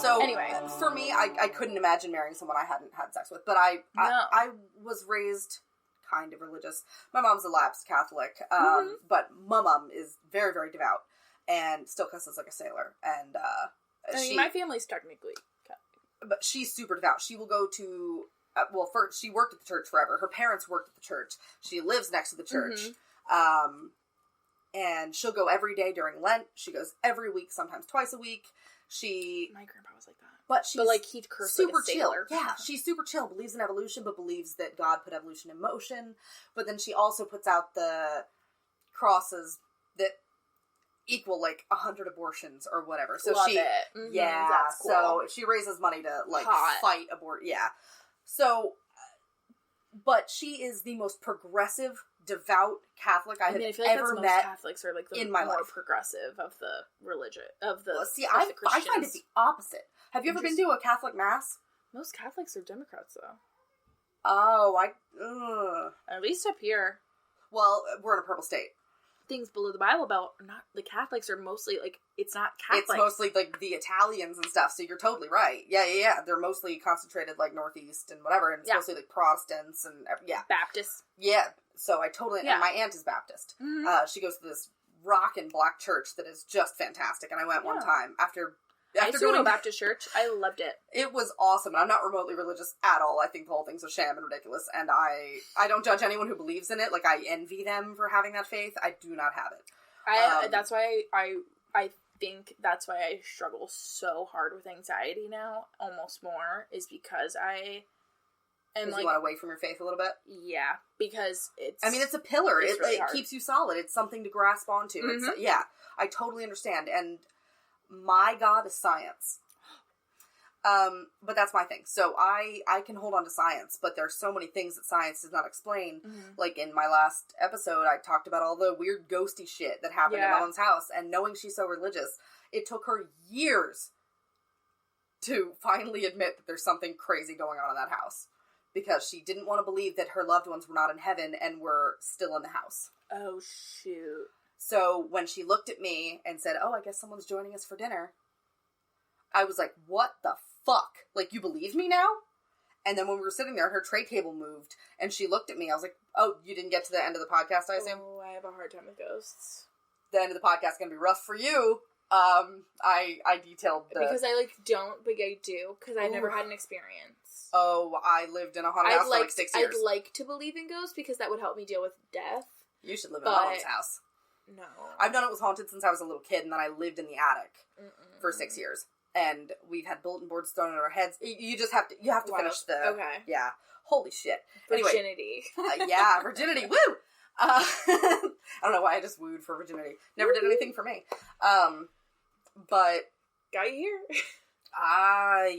So, anyway. For me, I couldn't imagine marrying someone I hadn't had sex with, but I was raised kind of religious. My mom's a lapsed Catholic, but my mom is very, very devout, and still cusses like a sailor, and, my family's technically Catholic. But she's super devout. She will go to, first, she worked at the church forever. Her parents worked at the church. She lives next to the church. And she'll go every day during Lent. She goes every week, sometimes twice a week. My grandpa was like that. But she's he'd curse super like a sailor. Chill. Yeah, she's super chill. Believes in evolution, but believes that God put evolution in motion. But then she also puts out the crosses that equal 100 abortions or whatever. So Love it. Mm-hmm. Yeah. That's cool. So she raises money to fight abort. Yeah. So, but she is the most progressive, devout Catholic I feel like ever met. Most Catholics are the in my more life. Progressive of the religion of the. I find it the opposite. Have you ever been to a Catholic mass? Most Catholics are Democrats, though. Oh, At least up here. Well, we're in a purple state. Things below the Bible Belt are not. The Catholics are mostly it's not Catholic. It's mostly the Italians and stuff. So you're totally right. Yeah. They're mostly concentrated northeast and whatever, and it's mostly Protestants and Baptists. Yeah. So I totally. And my aunt is Baptist. Mm-hmm. She goes to this rockin' black church that is just fantastic, and I went one time after I used to go to a Baptist church. I loved it. It was awesome, and I'm not remotely religious at all. I think the whole thing's a sham and ridiculous, and I don't judge anyone who believes in it. I envy them for having that faith. I do not have it. That's why I think that's why I struggle so hard with anxiety now, almost more, is because I am you want to away from your faith a little bit? Yeah, because it's... I mean, it's a pillar. It really keeps you solid. It's something to grasp onto. Mm-hmm. I totally understand, and my God is science. But that's my thing. So I can hold on to science, but there's so many things that science does not explain. Mm-hmm. In my last episode, I talked about all the weird ghosty shit that happened in Ellen's house, and knowing she's so religious, it took her years to finally admit that there's something crazy going on in that house. Because she didn't want to believe that her loved ones were not in heaven and were still in the house. Oh, shoot. So when she looked at me and said, "Oh, I guess someone's joining us for dinner," I was like, what the fuck? You believe me now? And then when we were sitting there, her tray table moved, and she looked at me. I was like, "Oh, you didn't get to the end of the podcast, I assume?" Oh, I have a hard time with ghosts. The end of the podcast is going to be rough for you. I detailed the... Because I, don't, but I do, because I never had an experience. Oh, I lived in a haunted house for 6 years. I'd like to believe in ghosts, because that would help me deal with death. You should live in Ellen's house. No. I've known it was haunted since I was a little kid, and then I lived in the attic for 6 years. And we've had bulletin boards thrown at our heads. You just have to, finish the... Okay. Yeah. Holy shit. Virginity. Anyway, virginity. Woo! I don't know why I just wooed for virginity. Never did anything for me. But... Got you here.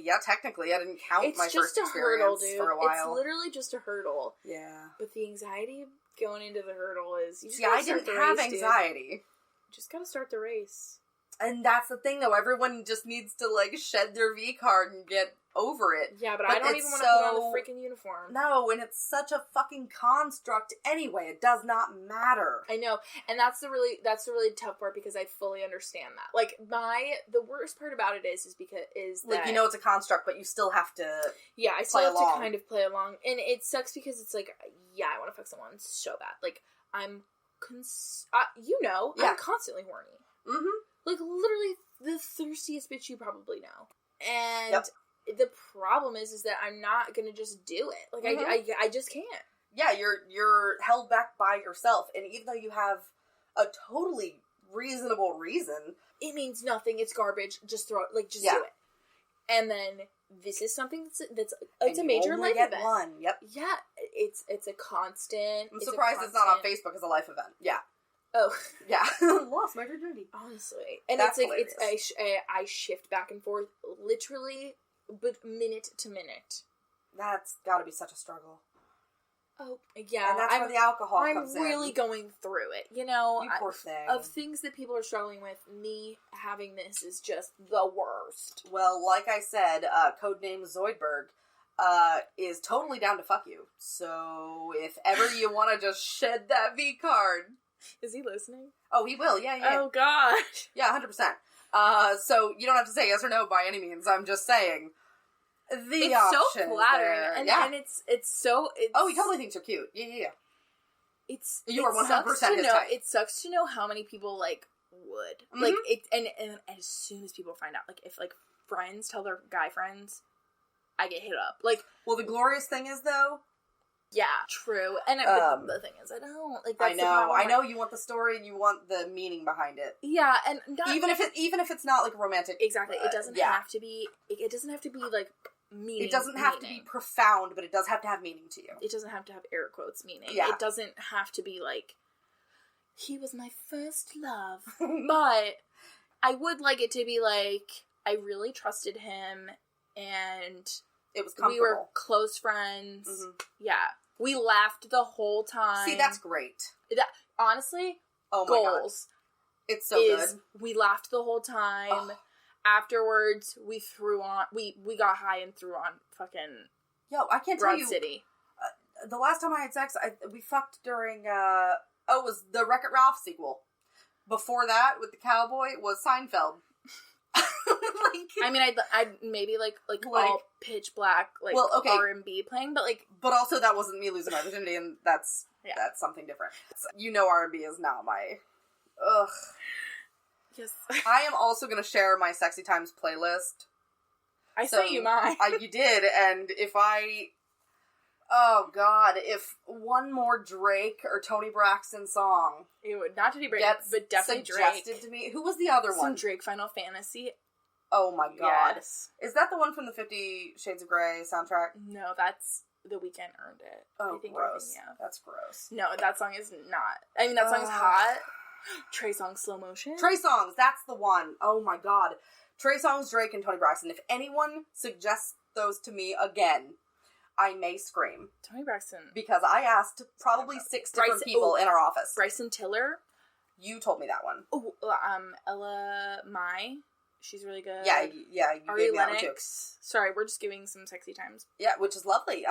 Yeah, technically. I didn't count my first experience for a while. It's literally just a hurdle. Yeah. But the anxiety going into the hurdle is... I didn't have anxiety. You just gotta start the race. And that's the thing, though. Everyone just needs to, shed their V-card and get over it. Yeah, but I don't even want to put on a freaking uniform. No, and it's such a fucking construct anyway. It does not matter. I know. And that's the really tough part, because I fully understand that. The worst part about it is that... it's a construct, but you still have to Yeah, I still have to kind of play along. And it sucks because it's I want to fuck someone so bad. I'm constantly horny. Mm-hmm. Literally the thirstiest bitch you probably know. And the problem is that I'm not gonna just do it. I just can't. Yeah, you're held back by yourself, and even though you have a totally reasonable reason, it means nothing. It's garbage. Just throw it. Do it. And then this is something that's it's a major life event. One. Yep. Yeah, it's a constant. I'm surprised it's not on Facebook as a life event. Yeah. Oh. Yeah. Lost my virginity. Honestly. And that's I shift back and forth literally, but minute to minute. That's gotta be such a struggle. Oh, yeah. And that's where the alcohol comes in. I'm really going through it, You poor thing. Of things that people are struggling with, me having this is just the worst. Well, like I said, codename Zoidberg is totally down to fuck you. So, if ever you want to just shed that V-card... Is he listening? Oh, he will, yeah. Oh, gosh. Yeah, 100%. So you don't have to say yes or no by any means. I'm just saying. It's so flattering. And it's so... Oh, he totally thinks you're cute. Yeah. You are 100% his type. It sucks to know how many people, like, would. Mm-hmm. Like, and as soon as people find out, like, if, like, friends tell their guy friends, I get hit up. Like... Well, the glorious thing is, though... Yeah, true. And the thing is, I don't... Like, that's I know you want the story and you want the meaning behind it. Yeah, and... Even if it's not, like, romantic... Exactly. It doesn't have to be... It doesn't have to be, like... Meaning, it doesn't have to be profound, but it does have to have meaning to you. It doesn't have to have air quotes meaning. Yeah. It doesn't have to be like, he was my first love. But I would like it to be like, I really trusted him, and it was comfortable. We were close friends. Mm-hmm. Yeah. We laughed the whole time. See, that's great. Honestly, oh my goals. God. It's so good. We laughed the whole time. Oh. Afterwards, we got high and threw on fucking... Yo, I can't tell you... City. The last time I had sex, we fucked during, it was the Wreck-It Ralph sequel. Before that, with the cowboy, was Seinfeld. I mean, I'd maybe, like all pitch black, like, well, okay. R&B playing, but, like... But also, that wasn't me losing my virginity, and that's something different. You know R&B is not my... Ugh. Yes. I am also going to share my Sexy Times playlist. I sent you mine. You did, and if one more Drake or Toni Braxton song... It would not to be Drake, but definitely suggested Drake. To me. Who was the other one? Some Drake Final Fantasy. Oh my God. Yes. Is that the one from the 50 Shades of Grey soundtrack? No, that's... The Weeknd earned it. Oh, gross. That's gross. No, that song is not. I mean, that song is hot. Trey Songz Slow Motion? Trey Songz, that's the one. Oh my God. Trey Songz, Drake, and Toni Braxton. If anyone suggests those to me again, I may scream. Toni Braxton. Because I asked probably 6 different people in our office. Bryson Tiller? You told me that one. Oh, Ella Mai. She's really good. Yeah, you Ari gave me that Lennox. one too. Sorry, we're just giving some Sexy Times. Yeah, which is lovely.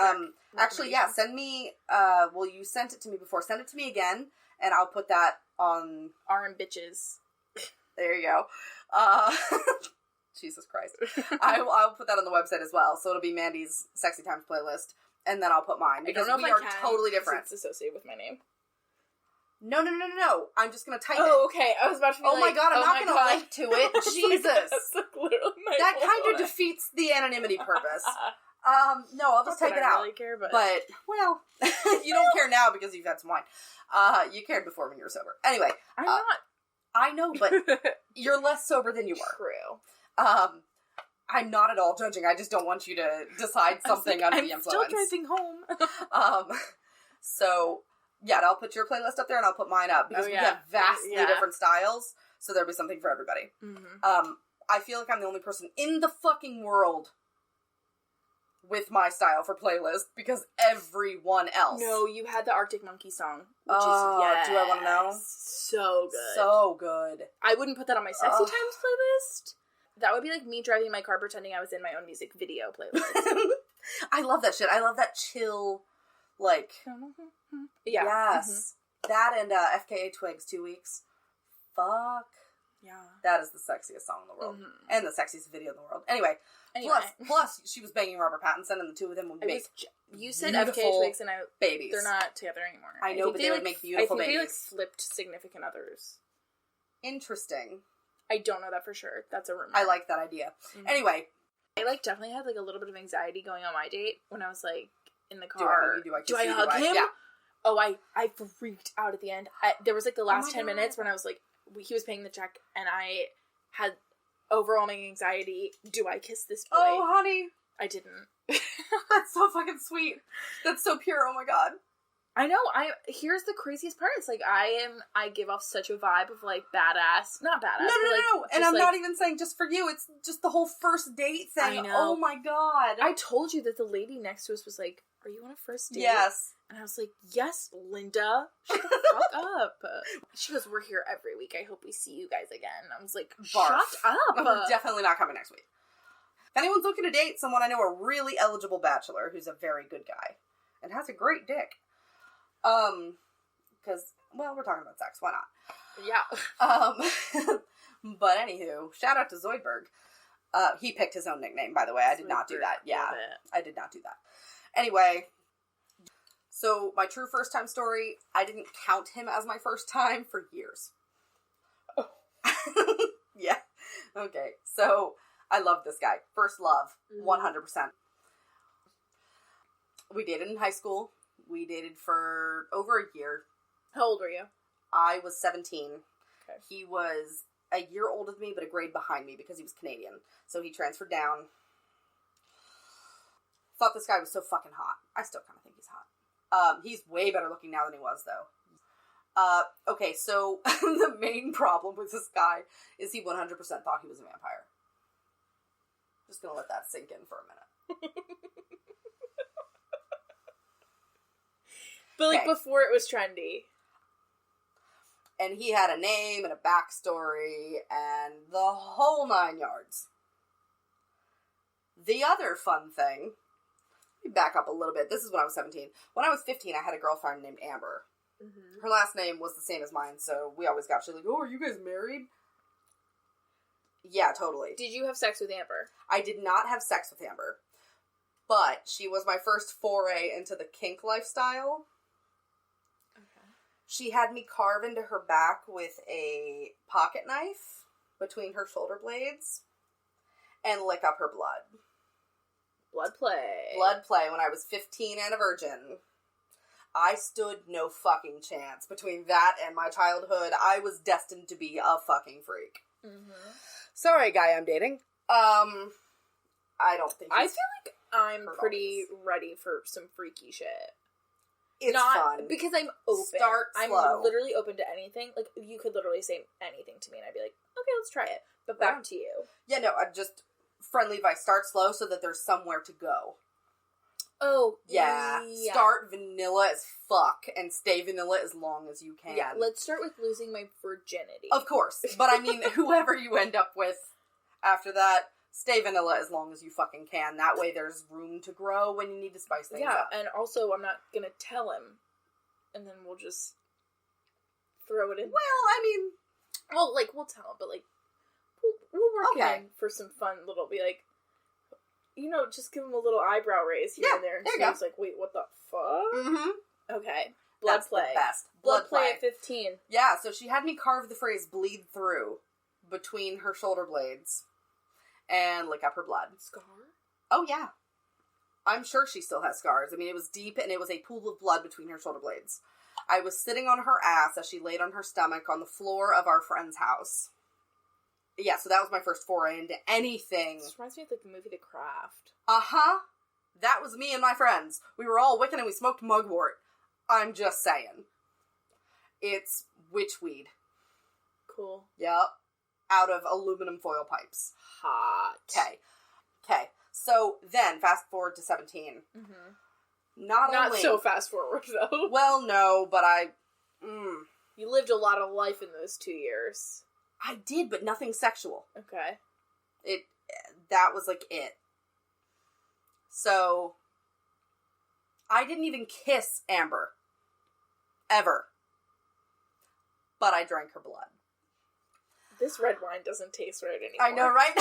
Actually, yeah, send me, you sent it to me before. Send it to me again, and I'll put that on... R&B Bitches. There you go. Jesus Christ. I'll put that on the website as well, so it'll be Mandy's Sexy Times playlist, and then I'll put mine, because we are totally different. It's associated with my name. No. I'm just gonna type it. Oh, okay. I was about to be my God, I'm not gonna link to it. Jesus. That's like literally my that kind of defeats the anonymity purpose. No, I'll just take it out. I really care, but well, you don't care now because you've had some wine. You cared before when you were sober. Anyway. I'm not. I know, but you're less sober than you were. True. I'm not at all judging. I just don't want you to decide something under the influence. I'm still driving home. So, yeah, I'll put your playlist up there and I'll put mine up because we have vastly different styles, so there'll be something for everybody. Mm-hmm. I feel like I'm the only person in the fucking world with my style for playlist because everyone else. No, you had the Arctic Monkey song. Which do I want to know? So good. So good. I wouldn't put that on my Sexy Times playlist. That would be like me driving my car pretending I was in my own music video playlist. I love that shit. I love that chill, like... Yeah. Yes. Mm-hmm. That and FKA Twigs, 2 Weeks. Fuck. Yeah. That is the sexiest song in the world. Mm-hmm. And the sexiest video in the world. Anyway. Plus, she was banging Robert Pattinson, and the two of them would make you said FKA Twigs, and babies. They're not together anymore. I know, but they would make beautiful babies. I think they flipped significant others. Interesting. I don't know that for sure. That's a rumor. I like that idea. Mm-hmm. Anyway. I definitely had a little bit of anxiety going on my date when I was in the car. Do I hug him? Yeah. Oh, I freaked out at the end. There was the last 10 minutes when I was he was paying the check, and I had overwhelming anxiety. Do I kiss this boy? Oh, honey. I didn't. That's so fucking sweet. That's so pure. Oh my God. I know. Here's the craziest part. It's I give off such a vibe of badass. Not badass. No. And I'm not even saying just for you. It's just the whole first date thing. I know. Oh my God. I told you that the lady next to us was like, "Are you on a first date?" Yes. And I was like, "Yes, Linda. Shut the fuck up." She goes, "We're here every week. I hope we see you guys again." I was like, Barf. "Shut up." I'm definitely not coming next week. If anyone's looking to date someone, I know a really eligible bachelor who's a very good guy and has a great dick. Because, we're talking about sex. Why not? Yeah. But anywho, shout out to Zoidberg. He picked his own nickname, by the way. I did not do that. Yeah, I did not do that. Anyway, so my true first time story, I didn't count him as my first time for years. Oh. Yeah. Okay. So I love this guy. First love, 100%. We dated in high school. We dated for over a year. How old were you? I was 17. Okay. He was a year older than me, but a grade behind me because he was Canadian. So he transferred down. Thought this guy was so fucking hot. I still kind of think he's hot. He's way better looking now than he was, though. Okay, so the main problem with this guy is he 100% thought he was a vampire. Just gonna let that sink in for a minute. But, like, before it was trendy. And he had a name and a backstory and the whole 9 yards. The other fun thing, let me back up a little bit. This is when I was 17. When I was 15, I had a girlfriend named Amber. Mm-hmm. Her last name was the same as mine, so we always got, she's like, oh, are you guys married? Yeah, totally. Did you have sex with Amber? I did not have sex with Amber. But she was my first foray into the kink lifestyle. She had me carve into her back with a pocket knife between her shoulder blades and lick up her blood. Blood play. Blood play when I was 15 and a virgin. I stood no fucking chance. Between that and my childhood, I was destined to be a fucking freak. Mm-hmm. Sorry, guy I'm dating. I don't think I feel like I'm pretty ready for some freaky shit. It's not fun. Because I'm open. Start slow. I'm literally open to anything. Like, you could literally say anything to me and I'd be like, okay, let's try it. But back to you. Yeah, no, I just friendly advice. Start slow so that there's somewhere to go. Oh, yeah. Start vanilla as fuck and stay vanilla as long as you can. Yeah, let's start with losing my virginity. Of course. But I mean, whoever you end up with after that, stay vanilla as long as you fucking can. That way there's room to grow when you need to spice things up. Yeah, and also I'm not gonna tell him. And then we'll just throw it in. Well, I mean... Well, like, we'll tell him, but, like, we'll work it in for some fun little, be like, you know, just give him a little eyebrow raise here and there. And so he's like, wait, what the fuck? Mm-hmm. Okay. Blood That's play. The best. Blood play at 15. Yeah, so she had me carve the phrase bleed through between her shoulder blades and lick up her blood. Scar? Oh, yeah. I'm sure she still has scars. I mean, it was deep and it was a pool of blood between her shoulder blades. I was sitting on her ass as she laid on her stomach on the floor of our friend's house. Yeah, so that was my first foray into anything. This reminds me of, like, the movie The Craft. Uh-huh. That was me and my friends. We were all Wiccan and we smoked mugwort. I'm just saying. It's witchweed. Cool. Yep. Out of aluminum foil pipes. Hot. Okay. So then, fast forward to 17. Mm-hmm. Not so fast forward, though. Well, no, but You lived a lot of life in those 2 years. I did, but nothing sexual. Okay. That was, like, it. So, I didn't even kiss Amber. Ever. But I drank her blood. This red wine doesn't taste right anymore. I know, right?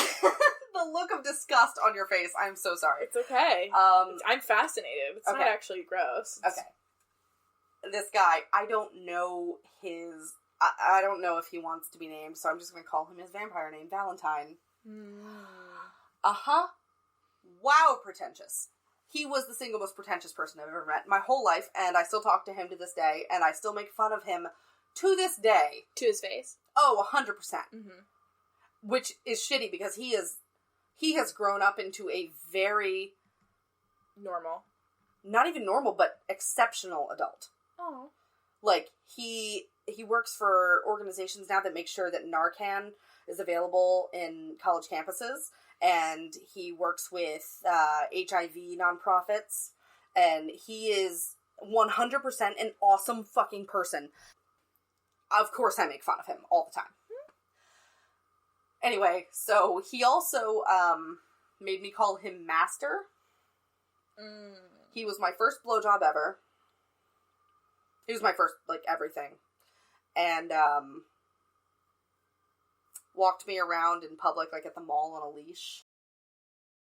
The look of disgust on your face. I'm so sorry. It's okay. I'm fascinated. It's not actually gross. Okay. This guy, I don't know his... I don't know if he wants to be named, so I'm just going to call him his vampire name, Valentine. Uh-huh. Wow, pretentious. He was the single most pretentious person I've ever met my whole life, and I still talk to him to this day, and I still make fun of him to this day. To his face? Oh, 100%. Mm-hmm. Which is shitty, because he has grown up into a very... Normal. Not even normal, but exceptional adult. Oh. Like, he works for organizations now that make sure that Narcan is available in college campuses, and he works with HIV nonprofits, and he is 100% an awesome fucking person. Of course I make fun of him all the time. Anyway, so he also made me call him Master. He was my first blowjob ever. He was my first, like, everything. And walked me around in public, like at the mall on a leash.